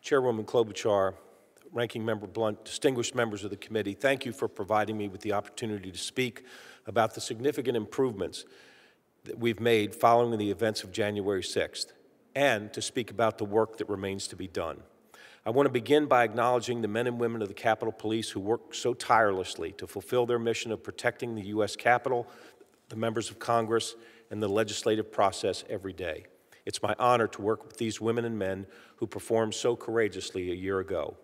Chairwoman Klobuchar, Ranking Member Blunt, distinguished members of the committee, thank you for providing me with the opportunity to speak about the significant improvements that we've made following the events of January 6th, and to speak about the work that remains to be done. I want to begin by acknowledging the men and women of the Capitol Police who work so tirelessly to fulfill their mission of protecting the U.S. Capitol, the members of Congress, and the legislative process every day. It's my honor to work with these women and men who performed so courageously a year ago.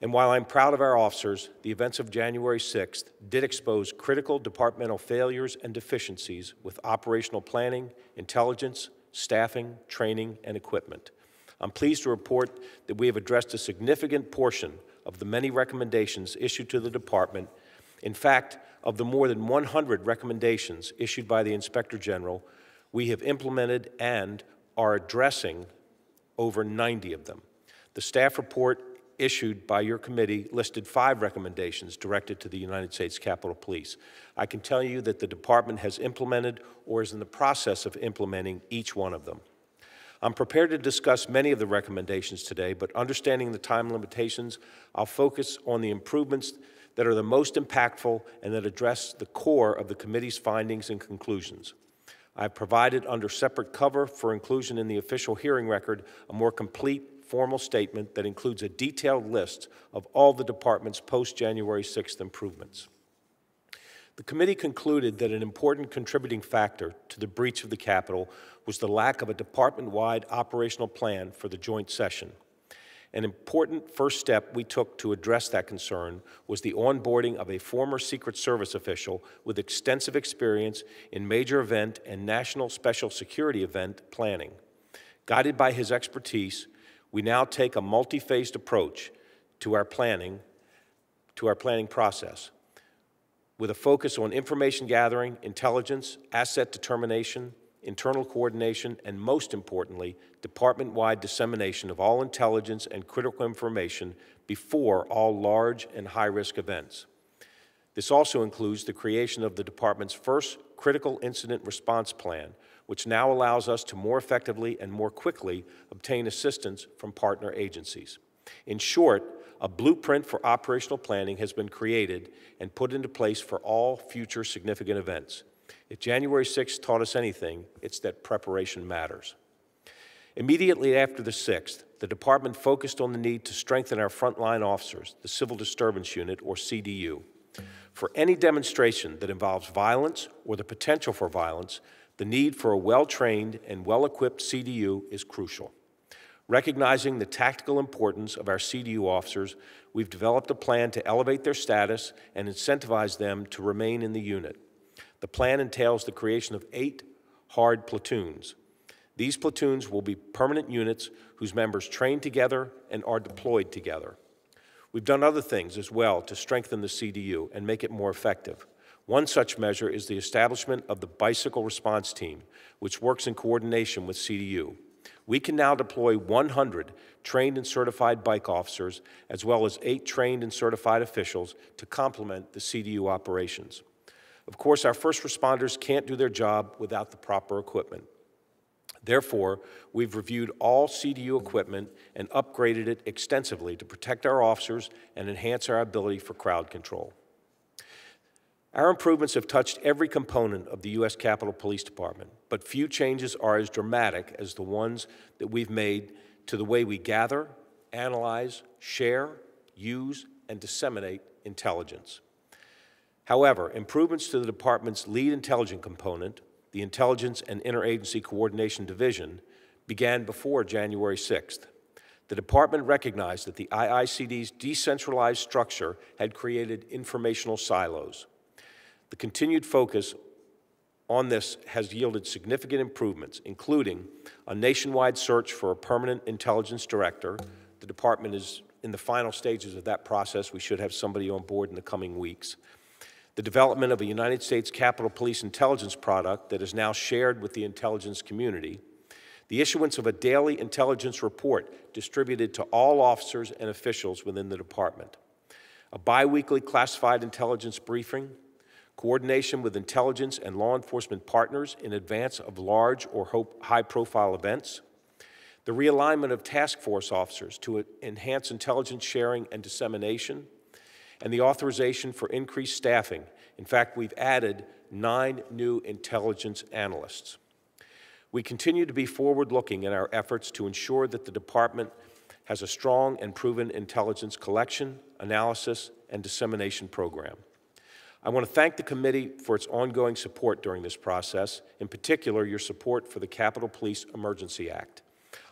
And while I'm proud of our officers, the events of January 6th did expose critical departmental failures and deficiencies with operational planning, intelligence, staffing, training, and equipment. I'm pleased to report that we have addressed a significant portion of the many recommendations issued to the department. In fact, of the more than 100 recommendations issued by the Inspector General, we have implemented and are addressing over 90 of them. The staff report issued by your committee listed 5 recommendations directed to the United States Capitol Police. I can tell you that the department has implemented or is in the process of implementing each one of them. I'm prepared to discuss many of the recommendations today, but understanding the time limitations, I'll focus on the improvements that are the most impactful and that address the core of the committee's findings and conclusions. I've provided under separate cover for inclusion in the official hearing record a more complete formal statement that includes a detailed list of all the department's post-January 6th improvements. The committee concluded that an important contributing factor to the breach of the Capitol was the lack of a department-wide operational plan for the joint session. An important first step we took to address that concern was the onboarding of a former Secret Service official with extensive experience in major event and national special security event planning. Guided by his expertise, we now take a multi-phased approach to our planning process, with a focus on information gathering, intelligence, asset determination, internal coordination, and most importantly, department-wide dissemination of all intelligence and critical information before all large and high-risk events. This also includes the creation of the department's first critical incident response plan, which now allows us to more effectively and more quickly obtain assistance from partner agencies. In short, a blueprint for operational planning has been created and put into place for all future significant events. If January 6th taught us anything, it's that preparation matters. Immediately after the 6th, the department focused on the need to strengthen our frontline officers, the Civil Disturbance Unit, or CDU. For any demonstration that involves violence or the potential for violence, the need for a well-trained and well-equipped CDU is crucial. Recognizing the tactical importance of our CDU officers, we've developed a plan to elevate their status and incentivize them to remain in the unit. The plan entails the creation of 8 hard platoons. These platoons will be permanent units whose members train together and are deployed together. We've done other things as well to strengthen the CDU and make it more effective. One such measure is the establishment of the Bicycle Response Team, which works in coordination with CDU. We can now deploy 100 trained and certified bike officers, as well as 8 trained and certified officials to complement the CDU operations. Of course, our first responders can't do their job without the proper equipment. Therefore, we've reviewed all CDU equipment and upgraded it extensively to protect our officers and enhance our ability for crowd control. Our improvements have touched every component of the U.S. Capitol Police Department, but few changes are as dramatic as the ones that we've made to the way we gather, analyze, share, use, and disseminate intelligence. However, improvements to the department's lead intelligence component, the Intelligence and Interagency Coordination Division, began before January 6th. The department recognized that the IICD's decentralized structure had created informational silos. The continued focus on this has yielded significant improvements, including a nationwide search for a permanent intelligence director. The department is in the final stages of that process. We should have somebody on board in the coming weeks. The development of a United States Capitol Police intelligence product that is now shared with the intelligence community. The issuance of a daily intelligence report distributed to all officers and officials within the department. A biweekly classified intelligence briefing. Coordination with intelligence and law enforcement partners in advance of large or high-profile events. the realignment of task force officers to enhance intelligence sharing and dissemination, and the authorization for increased staffing. In fact, we've added 9 new intelligence analysts. We continue to be forward-looking in our efforts to ensure that the Department has a strong and proven intelligence collection, analysis, and dissemination program. I want to thank the committee for its ongoing support during this process, in particular your support for the Capitol Police Emergency Act.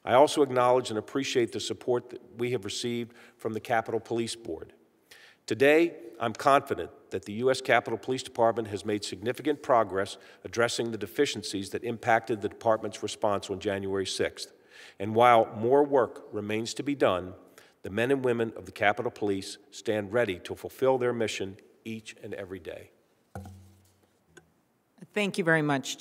I also acknowledge and appreciate the support that we have received from the Capitol Police Board. Today, I'm confident that the U.S. Capitol Police Department has made significant progress addressing the deficiencies that impacted the department's response on January 6th. And while more work remains to be done, the men and women of the Capitol Police stand ready to fulfill their mission each and every day. Thank you very much.